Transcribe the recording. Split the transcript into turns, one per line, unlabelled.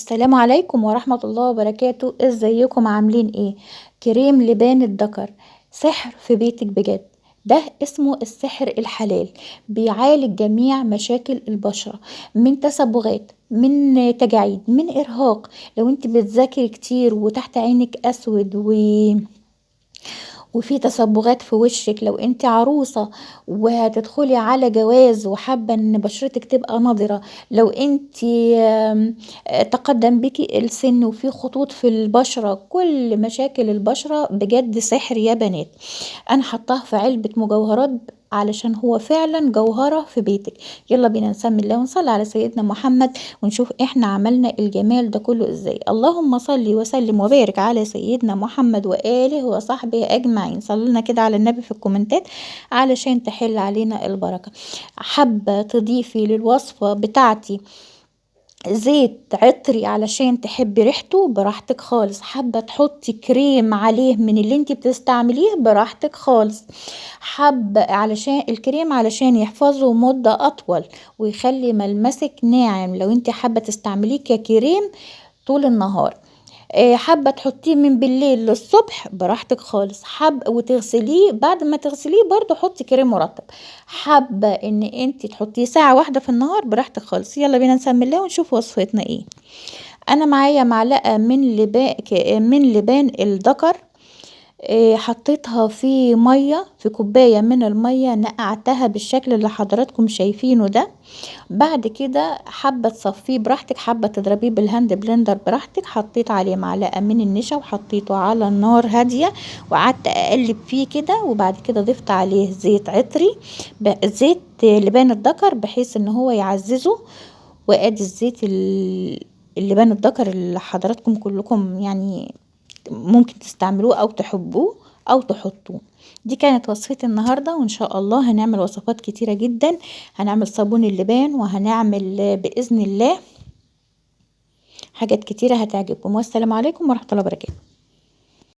السلام عليكم ورحمة الله وبركاته. ازيكم عاملين ايه؟ كريم لبان الذكر سحر في بيتك بجد. ده اسمه السحر الحلال، بيعالج جميع مشاكل البشرة، من تسبغات، من تجاعيد، من ارهاق. لو انت بتذاكري كتير وتحت عينك اسود وفي تصبغات في وشك، لو انت عروسة وهتدخلي على جواز وحابة ان بشرتك تبقى نضرة، لو انت تقدم بك السن وفي خطوط في البشرة، كل مشاكل البشرة بجد سحر يا بنات. انا حطاه في علبة مجوهرات علشان هو فعلا جوهرة في بيتك. يلا بينا نسمي الله ونصلي على سيدنا محمد ونشوف احنا عملنا الجمال ده كله ازاي. اللهم صل وسلم وبارك على سيدنا محمد وآله وصحبه اجمعين. صلوا لنا كده على النبي في الكومنتات علشان تحل علينا البركة. حابة تضيفي للوصفة بتاعتي زيت عطري علشان تحبي ريحته براحتك خالص، حابة تحطي كريم عليه من اللي انت بتستعمليه براحتك خالص، حابة علشان الكريم علشان يحفظه مدة اطول ويخلي ملمسك ناعم، لو انت حابة تستعمليه ككريم طول النهار. حابة تحطيه من بالليل للصبح براحتك خالص، حابة وتغسليه بعد ما تغسليه برضو حطي كريم مرطب. حابة ان انت تحطيه ساعة واحدة في النهار براحتك خالص. يلا بينا نسمي الله ونشوف وصفتنا ايه. انا معايا معلقة من لبان الذكر. حطيتها في مية، في كوباية من المية، نقعتها بالشكل اللي حضراتكم شايفينه ده. بعد كده حابة تصفيه براحتك، حابة تضربيه بالهاند بلندر براحتك. حطيت عليه معلقة من النشا وحطيته على النار هادية وقعدت اقلب فيه كده، وبعد كده ضفت عليه زيت عطري، زيت لبان الذكر بحيث ان هو يعززه. وادي الزيت اللبان الذكر اللي حضراتكم كلكم يعني ممكن تستعملوه او تحبوه او تحطوه. دي كانت وصفتي النهاردة، وان شاء الله هنعمل وصفات كتيرة جدا. هنعمل صابون اللبان، وهنعمل بإذن الله حاجات كتيرة هتعجبكم. والسلام عليكم ورحمة الله وبركاته.